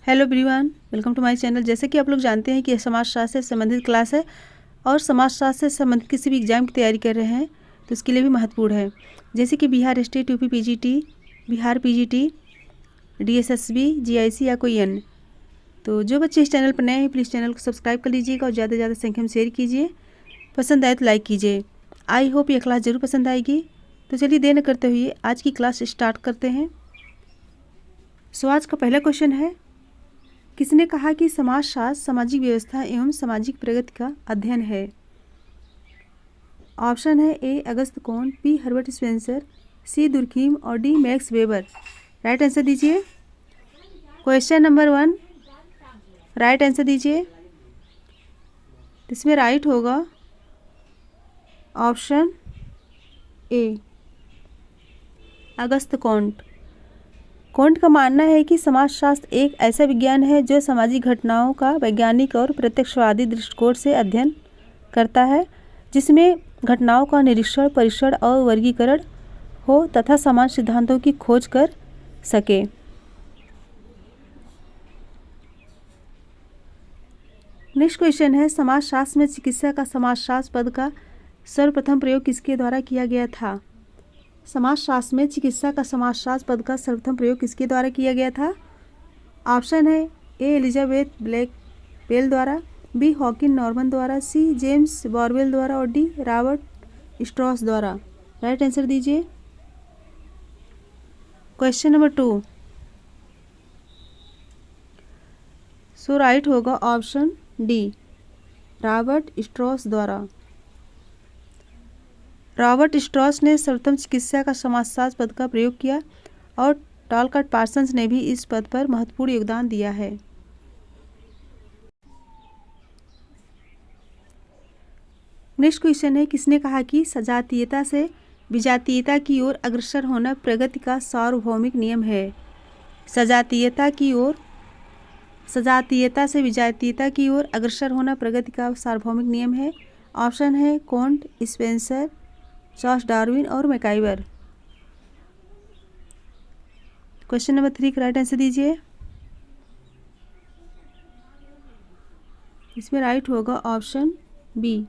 Hello everyone, welcome to my channel. जैसे कि आप लोग जानते हैं कि समाजशास्त्र से संबंधित क्लास है और समाजशास्त्र से संबंधित किसी भी एग्जाम की तैयारी कर रहे हैं तो उसके लिए भी महत्वपूर्ण है। जैसे कि Bihar state, UP PGT, Bihar PGT, DSSB, GIC या कोई अन्य। तो जो बच्चे इस चैनल पर नए हैं प्लीज़ चैनल को सब्सक्राइब कर लीजिएगा और ज़्यादा से ज़्यादा संख्या में शेयर कीजिए। पसंद आए तो लाइक कीजिए। आई होप ये क्लास ज़रूर पसंद आएगी। तो चलिए देर न करते हुए आज की क्लास स्टार्ट करते हैं। सो आज का पहला क्वेश्चन है, किसने कहा कि समाजशास्त्र सामाजिक व्यवस्था एवं सामाजिक प्रगति का अध्ययन है? ऑप्शन है A Auguste Comte, B Herbert Spencer, C Durkheim और D Max Weber. Right answer दीजिए। क्वेश्चन नंबर 1 राइट आंसर दीजिए। इसमें राइट होगा option A Auguste Comte. Comte का मानना है कि समाजशास्त्र एक ऐसा विज्ञान है जो सामाजिक घटनाओं का वैज्ञानिक और प्रत्यक्षवादी दृष्टिकोण से अध्ययन करता है, जिसमें घटनाओं का निरीक्षण, परीक्षण और वर्गीकरण हो तथा समान सिद्धांतों की खोज कर सके। नेक्स्ट क्वेश्चन है, समाजशास्त्र में चिकित्सा का समाजशास्त्र पद का सर्वप्रथम प्रयोग किसके द्वारा किया गया था? समाजशास्त्र में चिकित्सा का समाजशास्त्र पद का सर्वप्रथम प्रयोग किसके द्वारा किया गया था? ऑप्शन है ए एलिजाबेथ ब्लैक बेल द्वारा, बी हॉकिन नॉर्मन द्वारा, सी जेम्स बॉरवेल द्वारा और डी रॉबर्ट स्ट्रॉस द्वारा। राइट आंसर दीजिए। क्वेश्चन नंबर 2 सो राइट होगा ऑप्शन डी रॉबर्ट स्ट्रॉस द्वारा। रॉबर्ट स्ट्रॉस ने सर्वप्रथम चिकित्सा का समाजशास्त्र पद का प्रयोग किया और टॉलकट पार्सन्स ने भी इस पद पर महत्वपूर्ण योगदान दिया है। नेक्स्ट क्वेश्चन है, किसने कहा कि सजातीयता से विजातीयता की ओर अग्रसर होना प्रगति का सार्वभौमिक नियम है? सजातीयता से विजातीयता की ओर अग्रसर होना प्रगति का सार्वभौमिक नियम है। ऑप्शन है कॉन्ट, स्पेंसर, चार्ल्स डार्विन और मैकाइवर। क्वेश्चन नंबर 3 का राइट आंसर दीजिए। इसमें राइट होगा ऑप्शन बी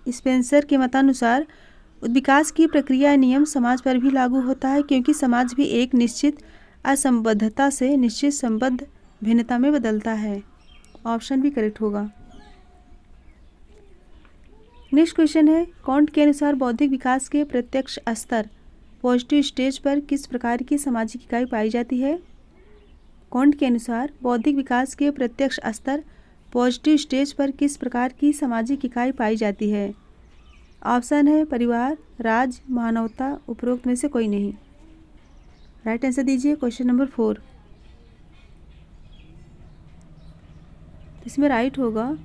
स्पेंसर के मतानुसार विकास की प्रक्रिया नियम समाज पर भी लागू होता है, क्योंकि समाज भी एक निश्चित असंबद्धता से निश्चित संबद्ध भिन्नता में बदलता है। ऑप्शन भी करेक्ट होगा। नेक्स्ट क्वेश्चन है, कॉन्ट के अनुसार बौद्धिक विकास के प्रत्यक्ष स्तर पॉजिटिव स्टेज पर किस प्रकार की सामाजिक इकाई पाई जाती है? कॉन्ट के अनुसार बौद्धिक विकास के प्रत्यक्ष स्तर पॉजिटिव स्टेज पर किस प्रकार की सामाजिक इकाई पाई जाती है? ऑप्शन है परिवार, राज्य, मानवता, उपरोक्त में से कोई नहीं। राइट आंसर दीजिए। क्वेश्चन नंबर 4 इसमें राइट होगा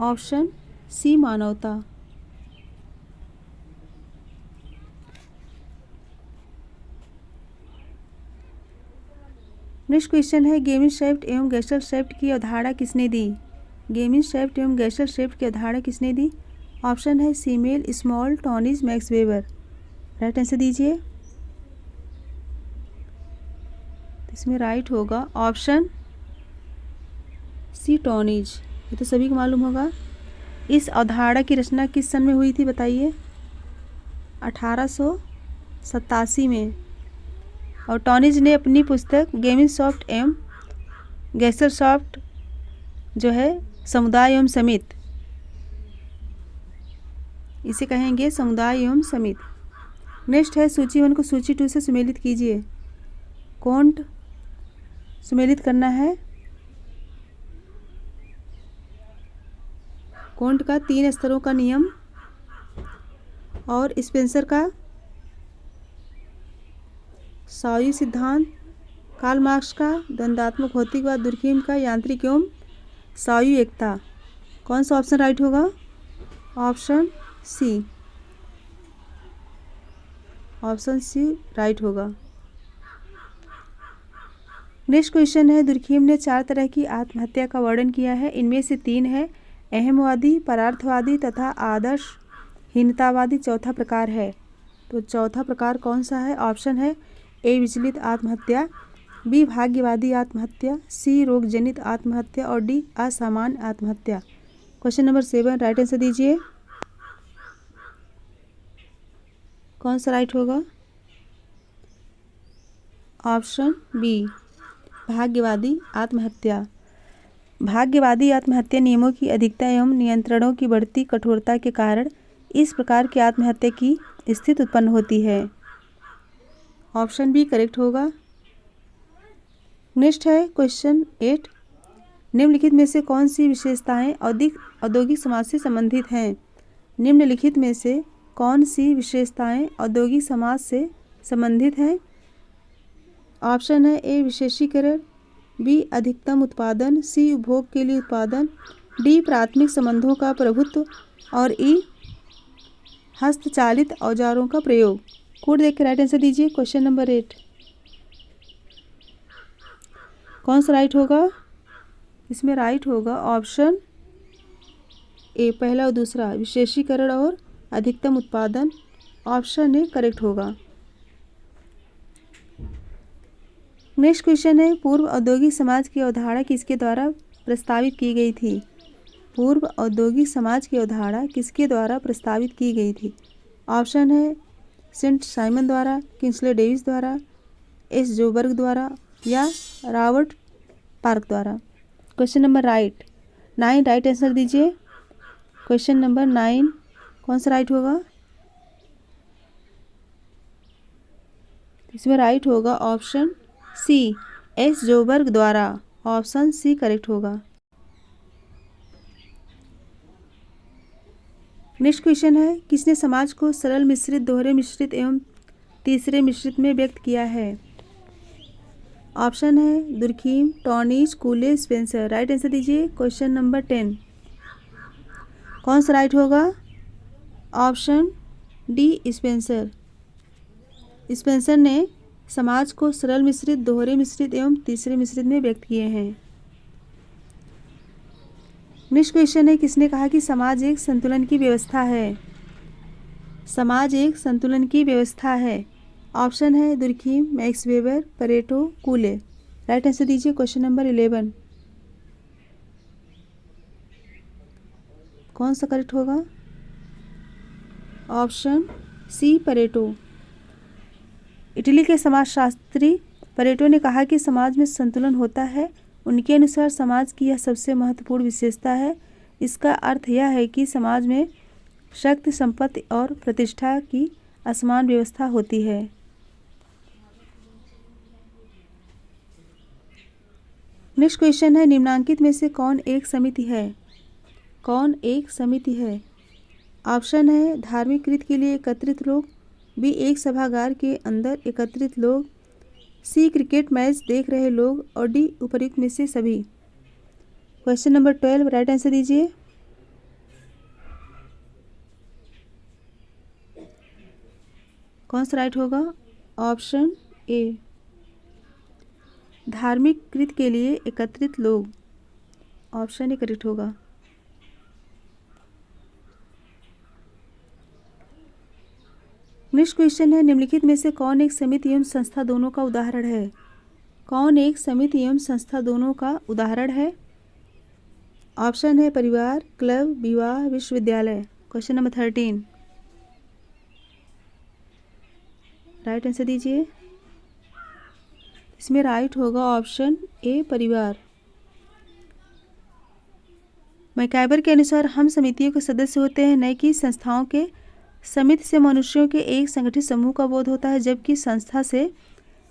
ऑप्शन सी मानवता। नेक्स्ट क्वेश्चन है, गेमिनशैफ्ट एवं गैसलशैफ्ट की अवधारणा किसने दी? गेमिनशैफ्ट एवं गैसलशैफ्ट की अवधारणा किसने दी? ऑप्शन है Simmel, Small, Tonnies, Max Weber. Right answer दीजिए। इसमें राइट होगा ऑप्शन सी टॉनिज। ये तो सभी को मालूम होगा। इस अवधारणा की रचना किस सन में हुई थी बताइए? 1887 में। और टॉनिज ने अपनी पुस्तक गेमिनशैफ्ट एवं गैसलशैफ्ट जो है समुदाय एवं समिति, इसे कहेंगे समुदाय एवं समिति। नेक्स्ट है, सूची 1 को सूची 2 से सुमेलित कीजिए। कॉन्ट सुमेलित करना है। कॉन्ट का 3 स्तरों का नियम और स्पेंसर का साई सिद्धांत, कार्ल मार्क्स का द्वंद्वात्मक भौतिकवाद, दुर्खीम का यांत्रिक एवं साई एकता। कौन सा ऑप्शन राइट होगा? Option C. Option C right होगा। नेक्स्ट क्वेश्चन है, दुर्खीम ने 4 तरह की आत्महत्या का वर्णन किया है। इनमें से 3 है अहमवादी, परार्थवादी तथा आदर्शहीनतावादी। चौथा प्रकार है, तो चौथा प्रकार कौन सा है? ऑप्शन है ए विचलित आत्महत्या, बी भाग्यवादी आत्महत्या, सी रोग जनित आत्महत्या और डी असामान्य आत्महत्या। क्वेश्चन नंबर 7 राइट आंसर दीजिए। कौन सा राइट होगा? ऑप्शन बी भाग्यवादी आत्महत्या। भाग्यवादी आत्महत्या नियमों की अधिकता एवं नियंत्रणों की बढ़ती कठोरता के कारण इस प्रकार की आत्महत्या की स्थिति उत्पन्न होती है। ऑप्शन बी करेक्ट होगा। नेक्स्ट है क्वेश्चन 8। निम्नलिखित में से कौन सी विशेषताएं औद्योगिक समाज से संबंधित हैं? निम्नलिखित में से कौन सी विशेषताएं औद्योगिक समाज से संबंधित हैं? ऑप्शन है ए विशेषीकरण, बी अधिकतम उत्पादन, सी उपभोग के लिए उत्पादन, डी प्राथमिक संबंधों का प्रभुत्व और ई हस्तचालित औजारों का प्रयोग। कोड देख के राइट आंसर दीजिए। क्वेश्चन नंबर 8 कौन सा राइट होगा? इसमें राइट होगा ऑप्शन ए पहला और दूसरा, विशेषीकरण और अधिकतम उत्पादन। ऑप्शन ए करेक्ट होगा। नेक्स्ट क्वेश्चन है पूर्व औद्योगिक समाज की अवधारणा किसके द्वारा प्रस्तावित की गई थी? पूर्व औद्योगिक समाज की अवधारणा किसके द्वारा प्रस्तावित की गई थी? ऑप्शन है सेंट साइमन द्वारा, किंग्सले डेविस द्वारा, एस जोबर्ग द्वारा या रॉबर्ट पार्क द्वारा। क्वेश्चन नंबर 9 राइट आंसर दीजिए। क्वेश्चन नंबर 9 कौन सा राइट होगा? इसमें राइट होगा ऑप्शन सी एस जोबर्ग द्वारा। ऑप्शन सी करेक्ट होगा। नेक्स्ट क्वेश्चन है किसने समाज को सरल मिश्रित, दोहरे मिश्रित एवं तीसरे मिश्रित में व्यक्त किया है? ऑप्शन है दुर्खीम, टॉनिज, कूले, स्पेंसर। राइट आंसर दीजिए। क्वेश्चन नंबर 10 कौन सा राइट होगा? Option D Spencer. स्पेंसर ने समाज को सरल मिश्रित, दोहरे मिश्रित एवं तीसरे मिश्रित में व्यक्त किए हैं। नेक्स्ट क्वेश्चन है किसने कहा कि समाज एक संतुलन की व्यवस्था है? समाज एक संतुलन की व्यवस्था है। ऑप्शन है Durkheim, max weber, Pareto, कूले। Right answer दीजिए। क्वेश्चन नंबर 11 कौन सा करेक्ट होगा? ऑप्शन सी परेटो। इटली के समाजशास्त्री परेटो ने कहा कि समाज में संतुलन होता है। उनके अनुसार समाज की यह सबसे महत्वपूर्ण विशेषता है। इसका अर्थ यह है कि समाज में शक्ति, संपत्ति और प्रतिष्ठा की असमान व्यवस्था होती है। नेक्स्ट क्वेश्चन है निम्नांकित में से कौन एक समिति है? कौन एक समिति है? ऑप्शन है धार्मिक कृत्य के लिए एकत्रित लोग, बी एक सभागार के अंदर एकत्रित लोग, सी क्रिकेट मैच देख रहे लोग और डी उपर्युक्त में से सभी। क्वेश्चन नंबर 12 राइट आंसर दीजिए। कौन सा राइट होगा? ऑप्शन ए धार्मिक कृत्य के लिए एकत्रित लोग। ऑप्शन ए करेक्ट होगा। नेक्स्ट क्वेश्चन है निम्नलिखित में से कौन एक समिति एवं संस्था दोनों का उदाहरण है? कौन एक समिति एवं संस्था दोनों का उदाहरण है? ऑप्शन है परिवार, क्लब, विवाह, विश्वविद्यालय। क्वेश्चन नंबर 13 राइट आंसर दीजिए। इसमें राइट होगा ऑप्शन ए परिवार। मैकाइबर के अनुसार हम समितियों के सदस्य होते हैं, न कि संस्थाओं के। समिति से मनुष्यों के एक संगठित समूह का बोध होता है, जबकि संस्था से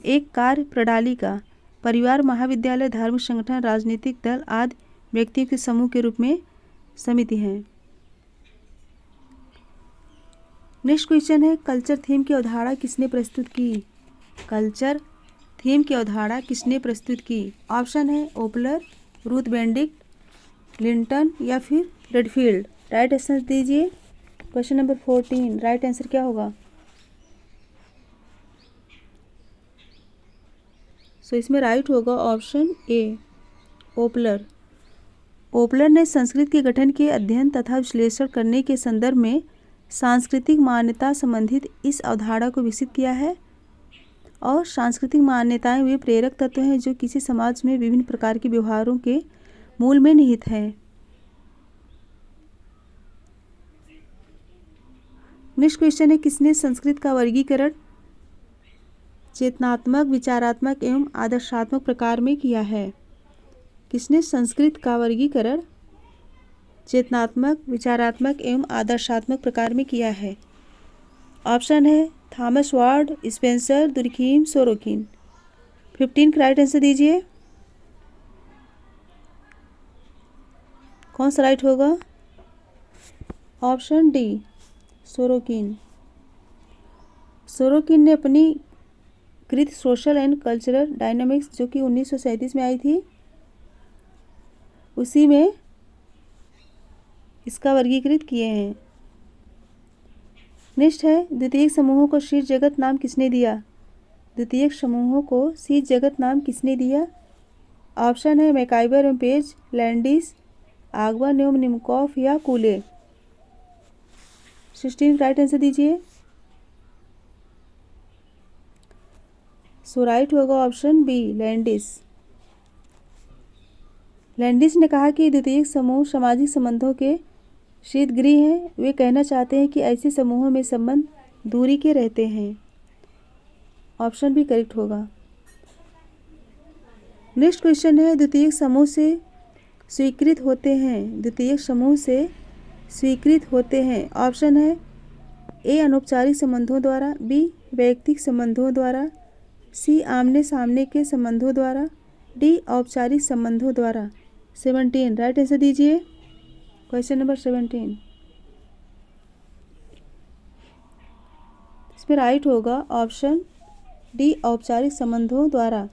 एक कार्य प्रणाली का। परिवार, महाविद्यालय, धार्मिक संगठन, राजनीतिक दल आदि व्यक्तियों के समूह के रूप में समिति हैं। नेक्स्ट क्वेश्चन है कल्चर थीम की अवधारणा किसने प्रस्तुत की? कल्चर थीम की अवधारणा किसने प्रस्तुत की? ऑप्शन है ओपलर, रूथ बेंडिक्ट, लिंटन या फिर रेडफील्ड। राइट आंसर दीजिए। क्वेश्चन नंबर 14 राइट आंसर क्या होगा? इसमें राइट होगा ऑप्शन ए ओपलर। ओपलर ने संस्कृति के गठन के अध्ययन तथा विश्लेषण करने के संदर्भ में सांस्कृतिक मान्यता संबंधित इस अवधारणा को विकसित किया है। और सांस्कृतिक मान्यताएं वे प्रेरक तत्व हैं जो किसी समाज में विभिन्न प्रकार के व्यवहारों के मूल में निहित हैं। नेक्स्ट क्वेश्चन है, किसने संस्कृत का वर्गीकरण चेतनात्मक, विचारात्मक एवं आदर्शात्मक प्रकार में किया है? किसने संस्कृत का वर्गीकरण चेतनात्मक, विचारात्मक एवं आदर्शात्मक प्रकार में किया है? ऑप्शन है Thomas ward, Spencer, Durkheim, Sorokin. 15 का राइट आंसर दीजिए। कौन सा राइट होगा? Option D, Sorokin. सोरोकिन ने अपनी कृत सोशल एंड कल्चरल डायनामिक्स, जो कि 1937 में आई थी, उसी में इसका वर्गीकृत किए हैं। नेक्स्ट है, द्वितीयक समूहों को शीर्ष जगत नाम किसने दिया? द्वितीयक समूहों को शीर्ष जगत नाम किसने दिया? ऑप्शन है मैकाइवर एवं पेज, लैंडिस, आगवन एवं निमकॉफ या कूले। 16 राइट आंसर दीजिए। सो राइट होगा ऑप्शन बी, लैंडिस। लैंडिस ने कहा कि द्वितीयक समूह सामाजिक संबंधों के शीतगृह हैं। वे कहना चाहते हैं कि ऐसे समूहों में संबंध दूरी के रहते हैं। ऑप्शन बी करेक्ट होगा। नेक्स्ट क्वेश्चन है, द्वितीयक समूह से स्वीकृत होते हैं। द्वितीयक समूह से स्वीकृत होते हैं। ऑप्शन है ए अनौपचारिक संबंधों द्वारा, बी वैयक्तिक संबंधों द्वारा, सी आमने सामने के संबंधों द्वारा, डी औपचारिक संबंधों द्वारा। 17 राइट आंसर दीजिए। Question number 17। इसमें राइट होगा ऑप्शन डी, औपचारिक संबंधों द्वारा।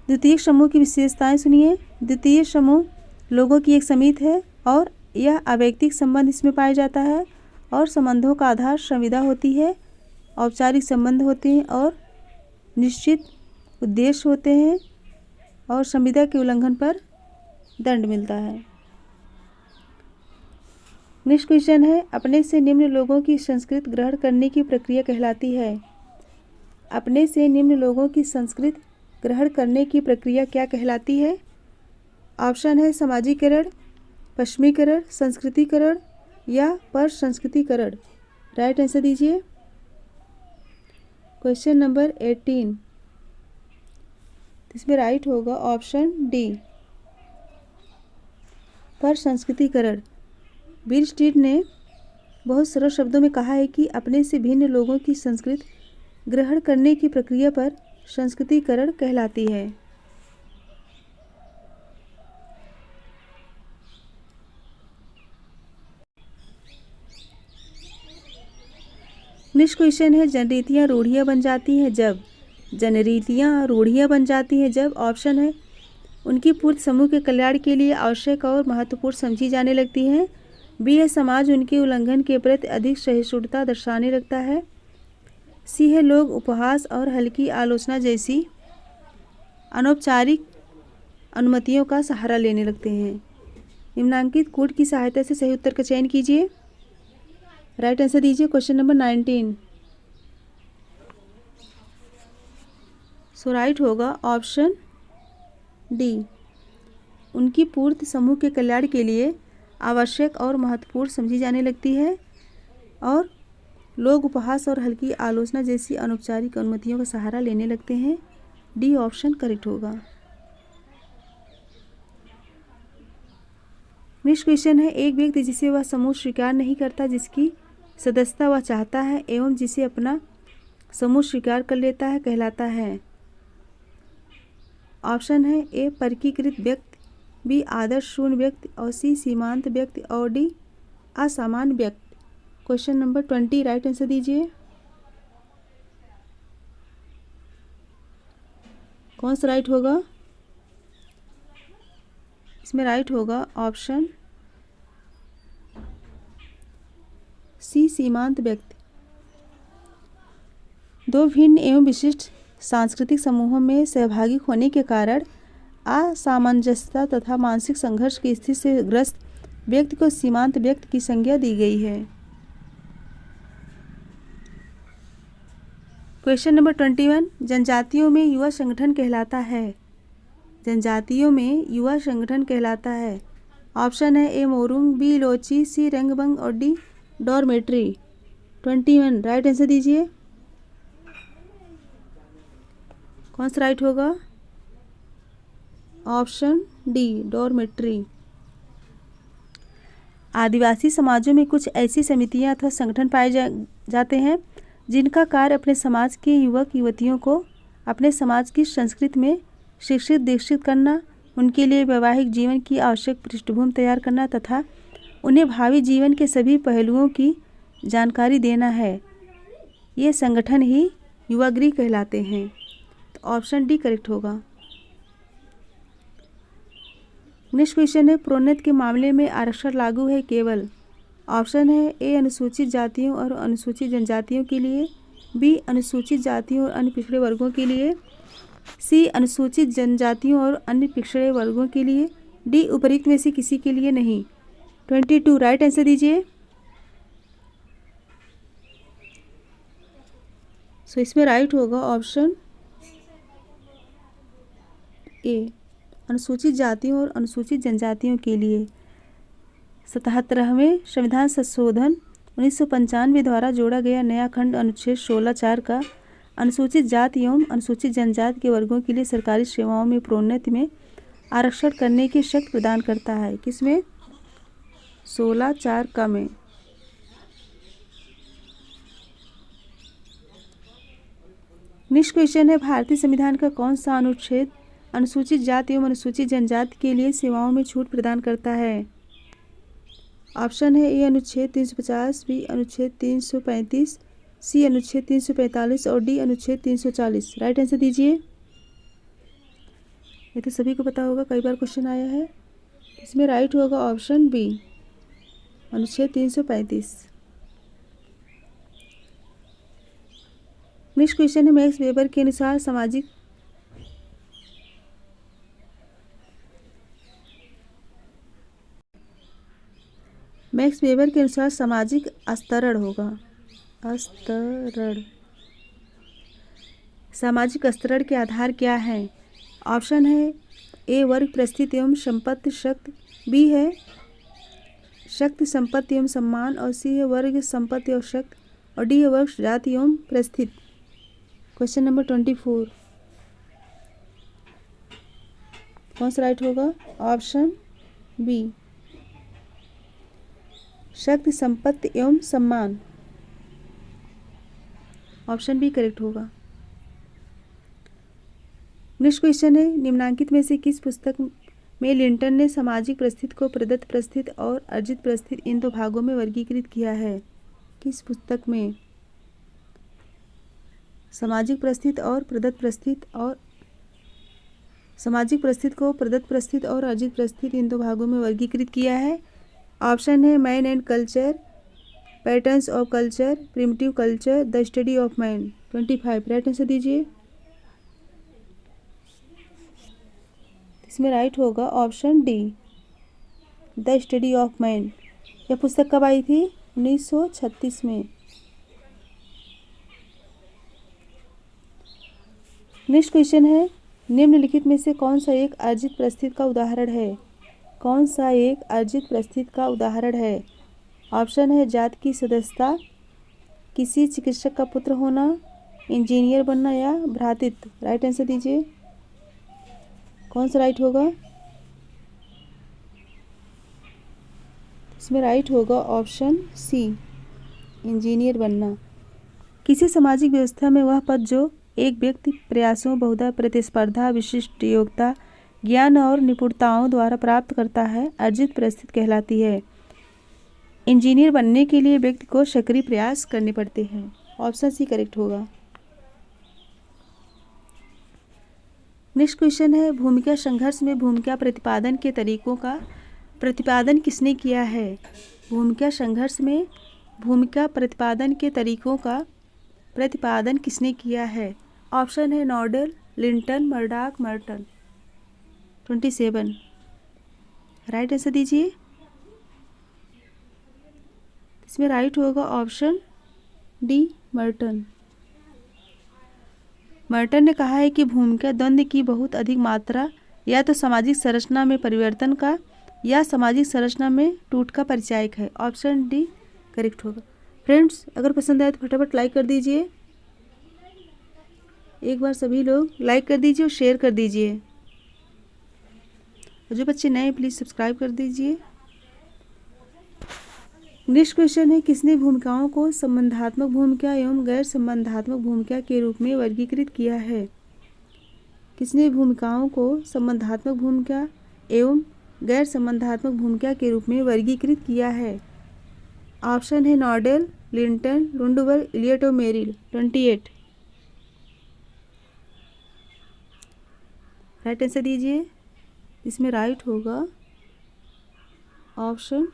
द्वितीयक समूह की विशेषताएं सुनिए। द्वितीय समूह लोगों की एक समिति है और यह अवैयक्तिक संबंध इसमें पाया जाता है और संबंधों का आधार संविदा होती है। औपचारिक संबंध होते हैं और निश्चित उद्देश्य होते हैं और संविदा के उल्लंघन पर दंड मिलता है। नेक्स्ट क्वेश्चन है, अपने से निम्न लोगों की संस्कृत ग्रहण करने की प्रक्रिया कहलाती है? अपने से निम्न लोगों की संस्कृत ग्रहण करने की प्रक्रिया क्या कहलाती है? ऑप्शन है सामाजिकरण, पश्चिमीकरण, संस्कृतिकरण या पर संस्कृतिकरण। राइट आंसर दीजिए। Question number 18। इसमें राइट होगा ऑप्शन डी, पर संस्कृतिकरण। बिल स्ट्रीट ने बहुत सरल शब्दों में कहा है कि अपने से भिन्न लोगों की संस्कृत ग्रहण करने की प्रक्रिया पर संस्कृतिकरण कहलाती है। नेक्स्ट क्वेश्चन है, जनरीतियाँ रूढ़ियाँ बन जाती हैं जब? जनरीतियाँ रूढ़ियाँ बन जाती हैं जब। ऑप्शन है उनकी पूर्त समूह के कल्याण के लिए आवश्यक और महत्वपूर्ण समझी जाने लगती हैं, बी है समाज उनके उल्लंघन के प्रति अधिक सहिष्णुता दर्शाने लगता है, सी है लोग उपहास और हल्की आलोचना जैसी अनौपचारिक अनुमतियों का सहारा लेने लगते हैं। निम्नांकित कोड की सहायता से सही उत्तर का चयन कीजिए। राइट आंसर दीजिए। Question number 19। सो राइट होगा ऑप्शन डी, उनकी पूर्त समूह के कल्याण के लिए आवश्यक और महत्वपूर्ण समझी जाने लगती है और लोग उपहास और हल्की आलोचना जैसी अनौपचारिक अनुमतियों का सहारा लेने लगते हैं। डी ऑप्शन करेक्ट होगा। नेक्स्ट क्वेश्चन है, एक व्यक्ति जिसे वह समूह स्वीकार नहीं करता, जिसकी सदस्यता वह चाहता है एवं जिसे अपना समूह स्वीकार कर लेता है, कहलाता है? ऑप्शन है ए परिकीकृत व्यक्ति, बी आदर्श शून्य व्यक्ति और सी सीमांत व्यक्ति और डी असामान्य व्यक्ति। क्वेश्चन नंबर 20 राइट आंसर दीजिए। कौन सा राइट होगा? इसमें राइट होगा ऑप्शन सी सीमांत व्यक्ति। दो भिन्न एवं विशिष्ट सांस्कृतिक समूहों में सहभागी होने के कारण असामंजस्यता तथा मानसिक संघर्ष की स्थिति से ग्रस्त व्यक्ति को सीमांत व्यक्ति की संज्ञा दी गई है। क्वेश्चन नंबर 21, जनजातियों में युवा संगठन कहलाता है। जनजातियों में युवा संगठन कहलाता है। ऑप्शन है ए मोरुंग, बी लोची, सी रंगबंग और डी डॉर्मेट्री। 21 राइट आंसर दीजिए। कौन सा राइट होगा? Option D dormitory. आदिवासी समाजों में कुछ ऐसी समितियां अथवा संगठन पाए जाते हैं जिनका कार्य अपने समाज के युवक युवतियों को अपने समाज की संस्कृति में शिक्षित दीक्षित करना, उनके लिए वैवाहिक जीवन की आवश्यक पृष्ठभूमि तैयार करना तथा उन्हें भावी जीवन के सभी पहलुओं की जानकारी देना है। ये संगठन ही युवागृह कहलाते हैं। तो ऑप्शन डी करेक्ट होगा। नेक्स्ट क्वेश्चन है, प्रोन्नति के मामले में आरक्षण लागू है केवल। ऑप्शन है ए अनुसूचित जातियों और अनुसूचित जनजातियों के लिए, बी अनुसूचित जातियों और अन्य पिछड़े वर्गों के लिए, सी अनुसूचित जनजातियों और अन्य पिछड़े वर्गों के लिए, डी उपरोक्त में से किसी के लिए नहीं। 22 राइट आंसर दीजिए। सो इसमें राइट होगा ऑप्शन ए, अनुसूचित जातियों और अनुसूचित जनजातियों के लिए। 77वें संविधान संशोधन 1995 द्वारा जोड़ा गया नया खंड अनुच्छेद 16(4) का अनुसूचित जाति एवं अनुसूचित जनजाति के वर्गों के लिए सरकारी सेवाओं में प्रोन्नति में आरक्षण करने की शक्ति प्रदान करता है। किसमें? 16(4) का में। नेक्स्ट क्वेश्चन है, भारतीय संविधान का कौन सा अनुच्छेद अनुसूचित जाति एवं अनुसूचित जनजाति के लिए सेवाओं में छूट प्रदान करता है? ऑप्शन है ए अनुच्छेद 350, बी अनुच्छेद 335, सी अनुच्छेद 345 और डी अनुच्छेद 340। राइट आंसर दीजिए। ये तो सभी को पता होगा, कई बार क्वेश्चन आया है। इसमें राइट होगा ऑप्शन बी, अनुच्छेद 335। नेक्स्ट क्वेश्चन है, मैक्स वेबर के अनुसार सामाजिक अस्तरण होगा। अस्तरण, सामाजिक अस्तरण के आधार क्या हैं? ऑप्शन है ए वर्ग परिस्थिति एवं संपत्ति शक्ति, बी है शक्ति संपत्ति एवं सम्मान और सी है वर्ग संपत्ति और शक्ति और डी है वर्ग जाति एवं परिस्थिति। क्वेश्चन नंबर 24 कौन सा राइट होगा? ऑप्शन बी, शक्ति संपत्ति एवं सम्मान। ऑप्शन बी करेक्ट होगा। नेक्स्ट क्वेश्चन है, निम्नांकित में से किस पुस्तक में लिंटन ने सामाजिक परिस्थिति को प्रदत्त परिस्थिति और अर्जित परिस्थिति इन दो भागों में वर्गीकृत किया है? किस पुस्तक में सामाजिक परिस्थिति और प्रदत्त परिस्थिति और सामाजिक परिस्थिति को प्रदत्त परिस्थिति और अर्जित परिस्थिति इन दो भागों में वर्गीकृत किया है? ऑप्शन है man and culture, patterns of culture, primitive culture, the study of man. 25 right answer दीजिए। इसमें राइट होगा option D, the study of man. यह पुस्तक कब आई थी? 1936 में। नेक्स्ट क्वेश्चन है, निम्नलिखित में से कौन सा एक अर्जित परिस्थिति का उदाहरण है? कौन सा एक अर्जित परिस्थिति का उदाहरण है? ऑप्शन है जाति की सदस्यता, किसी चिकित्सक का पुत्र होना, इंजीनियर बनना या भ्रातृत्व। राइट आंसर दीजिए। कौन सा राइट होगा? इसमें राइट होगा ऑप्शन सी, इंजीनियर बनना। किसी सामाजिक व्यवस्था में वह पद जो एक व्यक्ति प्रयासों, बहुधा प्रतिस्पर्धा, विशिष्ट योग्यता, ज्ञान और निपुणताओं द्वारा प्राप्त करता है, अर्जित परिस्थिति कहलाती है। इंजीनियर बनने के लिए व्यक्ति को सक्रिय प्रयास करने पड़ते हैं। ऑप्शन सी करेक्ट होगा। नेक्स्ट क्वेश्चन है, भूमिका संघर्ष में भूमिका प्रतिपादन के तरीकों का प्रतिपादन किसने किया है? भूमिका संघर्ष में भूमिका प्रतिपादन के तरीकों का प्रतिपादन किसने किया है? ऑप्शन है Nadel, Linton, Murdock, Merton. 27 right answer दीजिए। इसमें राइट होगा ऑप्शन डी, मर्टन। मर्टन ने कहा है कि भूमिका द्वंद्व की बहुत अधिक मात्रा या तो सामाजिक संरचना में परिवर्तन का या सामाजिक संरचना में टूट का परिचायक है। ऑप्शन डी करेक्ट होगा। फ्रेंड्स, अगर पसंद आए तो फटाफट लाइक कर दीजिए। एक बार सभी लोग लाइक कर दीजिए और शेयर कर दीजिए। और जो बच्चे नए प्लीज़ सब्सक्राइब कर दीजिए। नेक्स्ट क्वेश्चन है, किसने भूमिकाओं को संबंधात्मक भूमिका एवं गैर संबंधात्मक भूमिका के रूप में वर्गीकृत किया है? किसने भूमिकाओं को संबंधात्मक भूमिका एवं गैर संबंधात्मक भूमिका के रूप में वर्गीकृत किया है? ऑप्शन है नॉर्डेल, लिंटन, लुंडबर्ग, इलियट और मेरिल। 28 राइट आंसर दीजिए। इसमें राइट होगा ऑप्शन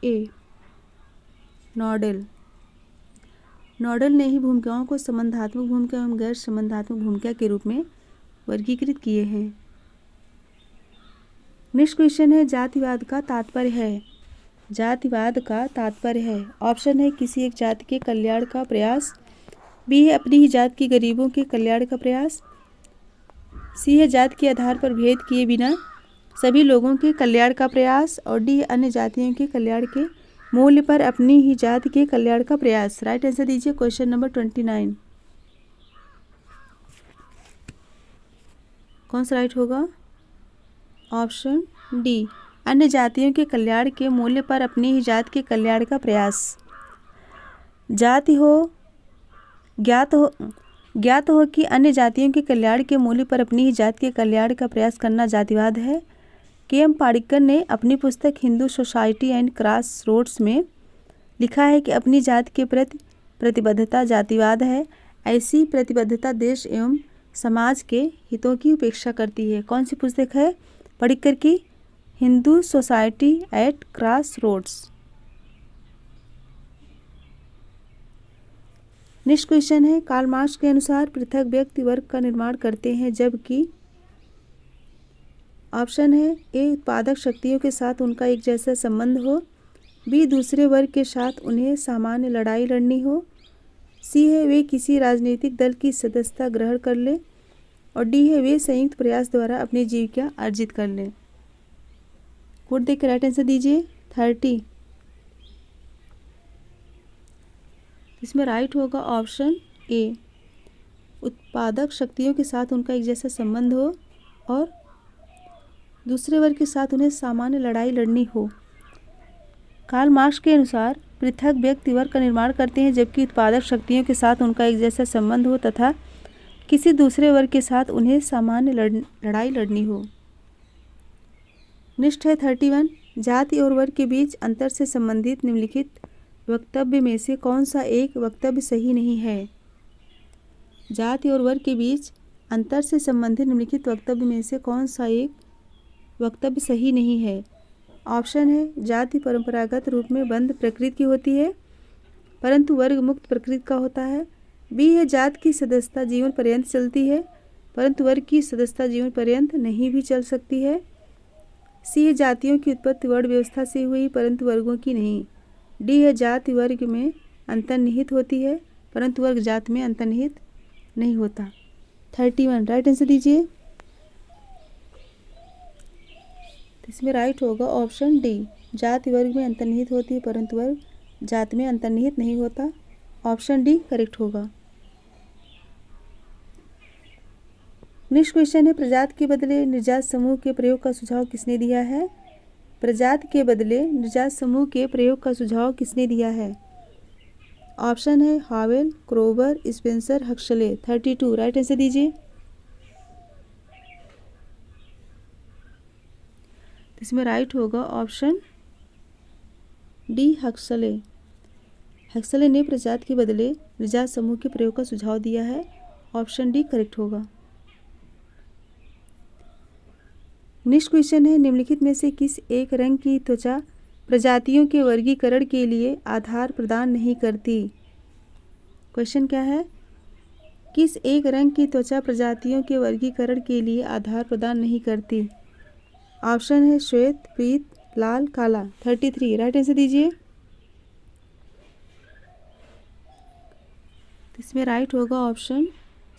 ए नॉर्डेल। नॉर्डेल ने ही भूमिकाओं को संबंधात्मक भूमिका एवं गैर संबंधात्मक भूमिका के रूप में वर्गीकृत किए हैं। नेक्स्ट क्वेश्चन है, जातिवाद का तात्पर्य है। जातिवाद का तात्पर्य है। ऑप्शन है किसी एक जाति के कल्याण का प्रयास, बी है अपनी ही जात के गरीबों के कल्याण का प्रयास, सी है जात के आधार पर भेद किए बिना सभी लोगों के कल्याण का प्रयास, और डी है अन्य जातियों के कल्याण के मूल्य पर अपनी ही जाति के कल्याण का प्रयास। राइट आंसर दीजिए क्वेश्चन नंबर 29। कौन सा राइट होगा? ऑप्शन डी अन्य जातियों के कल्याण के मूल्य पर अपनी ही जाति के कल्याण का प्रयास। जाति हो ज्ञात हो कि अन्य जातियों के कल्याण के मूल्य पर अपनी ही जाति के कल्याण का प्रयास करना जातिवाद है। के.एम. पाडिक्कर ने अपनी पुस्तक Hindu society and cross roads में लिखा है कि अपनी जाति के प्रति प्रतिबद्धता जातिवाद है। ऐसी प्रतिबद्धता देश एवं समाज के हितों की उपेक्षा करती है। कौन सी पुस्तक है पाडिक्कर की? Hindu society at cross roads. Next question है, कार्ल मार्क्स के अनुसार पृथक व्यक्ति वर्ग का निर्माण करते हैं जबकि ऑप्शन है ए उत्पादक शक्तियों के साथ उनका एक जैसा संबंध हो, बी दूसरे वर्ग के साथ उन्हें सामान्य लड़ाई लड़नी हो, सी है वे किसी राजनीतिक दल की सदस्यता ग्रहण कर लें, और डी है वे संयुक्त प्रयास द्वारा अपनी जीविका अर्जित कर लें। कोड देख के राइट आंसर दीजिए। 30 इसमें राइट होगा ऑप्शन ए उत्पादक शक्तियों के साथ उनका एक जैसा संबंध हो और दूसरे वर्ग के साथ उन्हें सामान्य लड़ाई लड़नी हो। कार्ल मार्क्स के अनुसार पृथक व्यक्ति वर्ग का निर्माण करते हैं जबकि उत्पादक शक्तियों के साथ उनका एक जैसा संबंध हो तथा किसी दूसरे वर्ग के साथ उन्हें सामान्य लड़ाई लड़नी हो। नेक्स्ट है 31, जाति और वर्ग के बीच अंतर से संबंधित निम्नलिखित वक्तव्य में से कौन सा एक वक्तव्य सही नहीं है? जाति और वर्ग के बीच अंतर से संबंधित निम्नलिखित वक्तव्य में से कौन सा एक वक्तव्य सही नहीं है? ऑप्शन है जाति परंपरागत रूप में बंध प्रकृति की होती है परंतु वर्ग मुक्त प्रकृति का होता है, बी है जाति की सदस्यता जीवन पर्यंत चलती है परंतु वर्ग की सदस्यता जीवन पर्यंत नहीं भी चल सकती है, सी है जातियों की उत्पत्ति वर्ण व्यवस्था से हुई परंतु वर्गों की नहीं, डी है जाति वर्ग में अंतर्निहित होती है परंतु वर्ग जाति में अंतर्निहित नहीं होता। 31 राइट आंसर दीजिए। इसमें राइट होगा ऑप्शन डी जाति वर्ग में अंतर्निहित होती है परंतु वर्ग जाति में अंतर्निहित नहीं होता। ऑप्शन डी करेक्ट होगा। नेक्स्ट क्वेश्चन है, प्रजाति के बदले निर्जात समूह के प्रयोग का सुझाव किसने दिया है? प्रजाति के बदले निर्जात समूह के प्रयोग का सुझाव किसने दिया है? ऑप्शन है Howell, क्रोबर, Spencer, Huxley. 32 right answer दीजिए। इसमें राइट होगा ऑप्शन डी हक्सले। हक्सले ने प्रजाति के बदले निर्जात समूह के प्रयोग का सुझाव दिया है। ऑप्शन डी करेक्ट होगा। नेक्स्ट क्वेश्चन है, निम्नलिखित में से किस एक रंग की त्वचा प्रजातियों के वर्गीकरण के लिए आधार प्रदान नहीं करती? क्वेश्चन क्या है? किस एक रंग की त्वचा प्रजातियों के वर्गीकरण के लिए आधार प्रदान नहीं करती? ऑप्शन है श्वेत, पीत, लाल, काला। 33 राइट आंसर दीजिए। इसमें राइट होगा ऑप्शन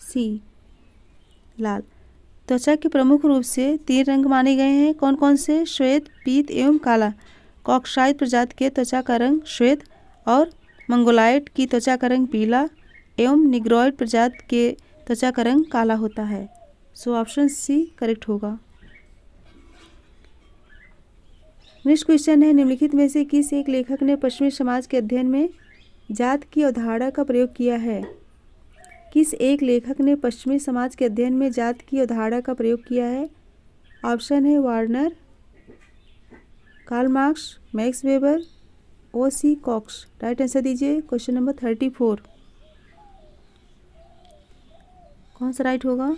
सी लाल। त्वचा के प्रमुख रूप से 3 रंग माने गए हैं, कौन कौन से? श्वेत, पीत एवं काला। कॉक्साइड प्रजाति के त्वचा का रंग श्वेत और मंगोलाइट की त्वचा का रंग पीला एवं निग्रोइड प्रजाति के त्वचा का रंग काला होता है। सो ऑप्शन सी करेक्ट होगा। नेक्स्ट क्वेश्चन है, निम्नलिखित में से किस एक लेखक ने पश्चिमी समाज के अध्ययन में जात की अवधारणा का प्रयोग किया है? किस एक लेखक ने पश्चिमी समाज के अध्ययन में जात की अवधारणा का प्रयोग किया है? ऑप्शन है Warner, Karl Marx, Max Weber, O C. Cox. Right answer दीजिए। क्वेश्चन नंबर 34 कौन सा राइट होगा?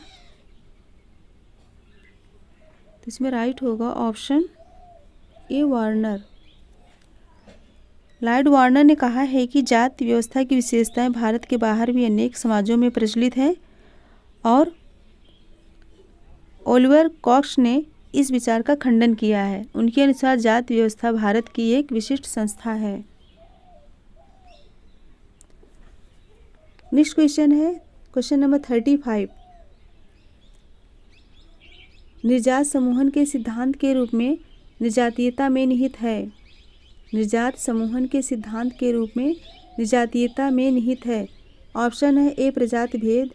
तो इसमें राइट होगा option A Warner. Lord Warner ने कहा है कि जाति व्यवस्था की विशेषताएं भारत के बाहर भी अनेक समाजों में प्रचलित हैं और ओलिवर कॉक्स ने इस विचार का खंडन किया है। उनके अनुसार जाति व्यवस्था भारत की एक विशिष्ट संस्था है। नेक्स्ट क्वेश्चन है क्वेश्चन नंबर 35। निर्जात समूहन के सिद्धांत के रूप में निर्जातीयता में निहित है। निर्जात समूहन के सिद्धांत के रूप में निर्जातीयता में निहित है। ऑप्शन है ए प्रजाति भेद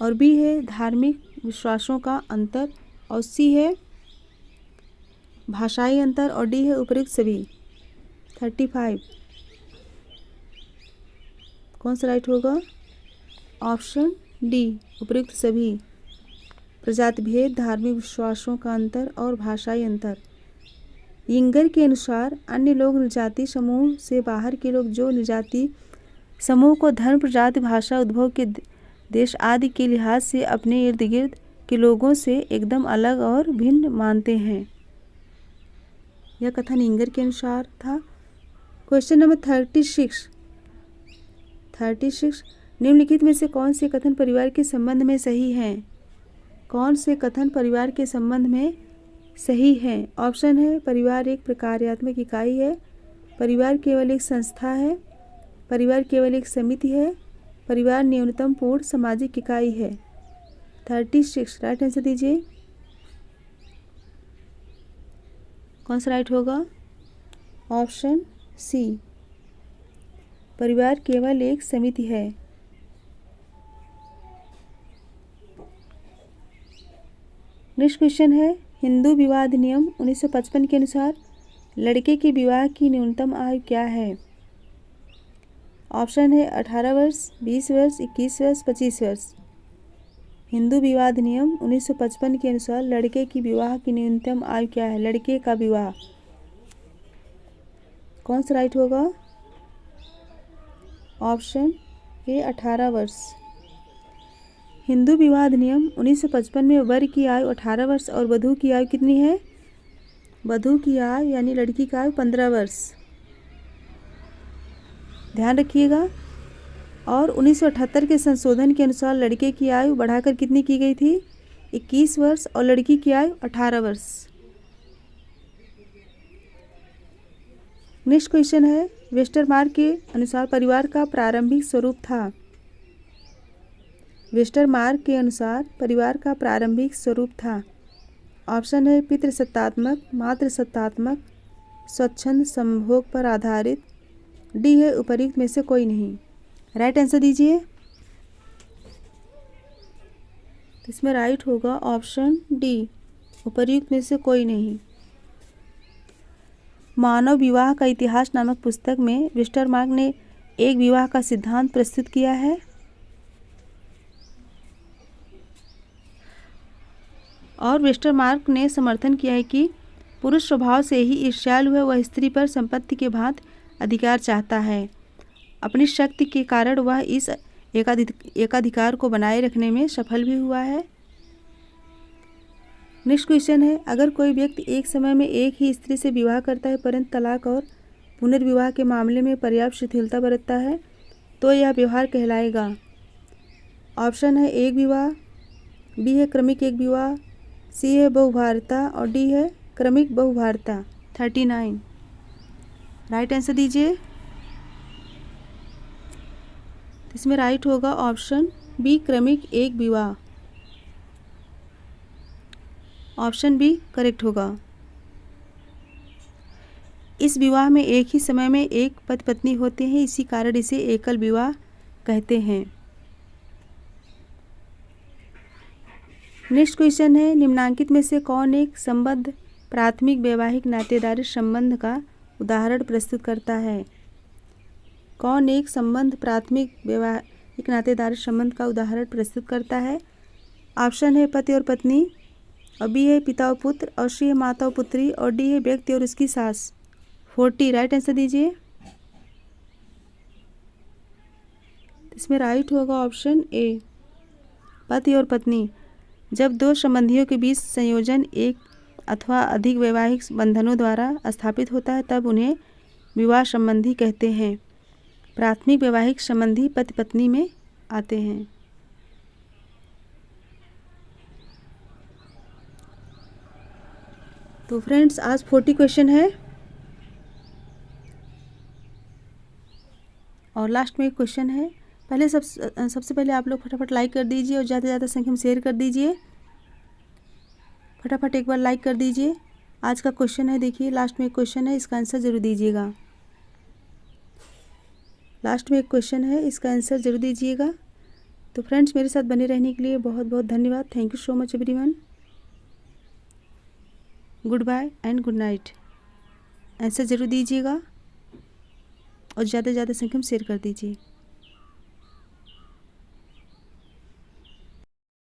और बी है धार्मिक विश्वासों का अंतर और सी है भाषाई अंतर और डी है उपयुक्त सभी। 35 कौन सा राइट होगा? ऑप्शन डी उपयुक्त सभी। प्रजाति भेद, धार्मिक विश्वासों का अंतर और भाषाई अंतर। यिंगर के अनुसार अन्य लोग निर्जाति समूह से बाहर के लोग जो निर्जाति समूह को धर्म, प्रजाति, भाषा, उद्भव के देश आदि के लिहाज से अपने इर्द गिर्द के लोगों से एकदम अलग और भिन्न मानते हैं। यह कथन यिंगर के अनुसार था। क्वेश्चन नंबर 36 निम्नलिखित में से कौन से कथन परिवार के संबंध में सही हैं? कौन से कथन परिवार के संबंध में सही है? ऑप्शन है परिवार एक प्रकार्यात्मक इकाई है, परिवार केवल एक संस्था है, परिवार केवल एक समिति है, परिवार न्यूनतम पूर्ण सामाजिक इकाई है। 36 राइट आंसर दीजिए। कौन सा राइट होगा? ऑप्शन सी परिवार केवल एक समिति है। नेक्स्ट क्वेश्चन है, हिंदू विवाह अधिनियम 1955 के अनुसार लड़के के विवाह की न्यूनतम आयु क्या है? ऑप्शन है 18 वर्ष, 20 वर्ष, 21 वर्ष, 25 वर्ष। हिंदू विवाह अधिनियम 1955 के अनुसार लड़के की विवाह की न्यूनतम आयु क्या है? लड़के का विवाह कौन सा राइट होगा? ऑप्शन ए 18 वर्ष। हिंदू विवाह अधिनियम 1955 में वर की आयु 18 वर्ष और वधू की आयु कितनी है? वधू की आयु यानी लड़की की आयु 15 वर्ष। ध्यान रखिएगा। और 1978 के संशोधन के अनुसार लड़के की आयु बढ़ाकर कितनी की गई थी? 21 वर्ष और लड़की की आयु 18 वर्ष। नेक्स्ट क्वेश्चन है, वेस्टरमार्क के अनुसार परिवार का प्रारंभिक स्वरूप था। वेस्टरमार्क के अनुसार परिवार का प्रारंभिक स्वरूप था। ऑप्शन है पितृसत्तात्मक, मातृसत्तात्मक, स्वच्छंद संभोग पर आधारित, डी है उपर्युक्त में से कोई नहीं। राइट आंसर दीजिए। इसमें राइट होगा ऑप्शन डी उपर्युक्त में से कोई नहीं। मानव विवाह का इतिहास नामक पुस्तक में वेस्टरमार्क ने एक विवाह का सिद्धांत प्रस्तुत किया है और वेस्टरमार्क ने समर्थन किया है कि पुरुष स्वभाव से ही ईर्ष्यालु है, वह स्त्री पर संपत्ति के भांति अधिकार चाहता है। अपनी शक्ति के कारण वह इस एकाधिकार को बनाए रखने में सफल भी हुआ है। नेक्स्ट क्वेश्चन है, अगर कोई व्यक्ति एक समय में एक ही स्त्री से विवाह करता है परंतु तलाक और पुनर्विवाह के मामले में पर्याप्त शिथिलता बरतता है तो यह व्यवहार कहलाएगा। ऑप्शन है एक विवाह, बी है क्रमिक एक विवाह, सी है बहुभार्ता और डी है क्रमिक बहुभार्ता। 39 राइट आंसर दीजिए। इसमें राइट होगा ऑप्शन बी क्रमिक एक विवाह। ऑप्शन बी करेक्ट होगा। इस विवाह में एक ही समय में एक पति पत्नी होते हैं, इसी कारण इसे एकल विवाह कहते हैं। नेक्स्ट क्वेश्चन है, निम्नांकित में से कौन एक संबंध प्राथमिक वैवाहिक नातेदारी संबंध का उदाहरण प्रस्तुत करता है? कौन एक संबंध प्राथमिक वैवाहिक नातेदारी संबंध का उदाहरण प्रस्तुत करता है? ऑप्शन है पति और पत्नी, और बी है पिता और पुत्र, और सी है माता और पुत्री, और डी है व्यक्ति और उसकी सास। 40 राइट आंसर दीजिए। इसमें राइट होगा ऑप्शन ए, पति और पत्नी। जब दो संबंधियों के बीच संयोजन एक अथवा अधिक वैवाहिक बंधनों द्वारा स्थापित होता है तब उन्हें विवाह संबंधी कहते हैं। प्राथमिक वैवाहिक संबंधी पति पत्नी में आते हैं। तो फ्रेंड्स आज 40 क्वेश्चन है और लास्ट में एक क्वेश्चन है। पहले सबसे पहले आप लोग फटाफट लाइक कर दीजिए और ज़्यादा से ज़्यादा संख्या में शेयर कर दीजिए। फटाफट एक बार लाइक कर दीजिए। आज का क्वेश्चन है, देखिए लास्ट में एक क्वेश्चन है, इसका आंसर ज़रूर दीजिएगा। लास्ट में एक क्वेश्चन है, इसका आंसर ज़रूर दीजिएगा। तो फ्रेंड्स मेरे साथ बने रहने के लिए बहुत बहुत धन्यवाद। Thank you so much everyone. Goodbye and good night. Answer ज़रूर दीजिएगा और ज़्यादा से ज़्यादा संख्या में शेयर कर दीजिए।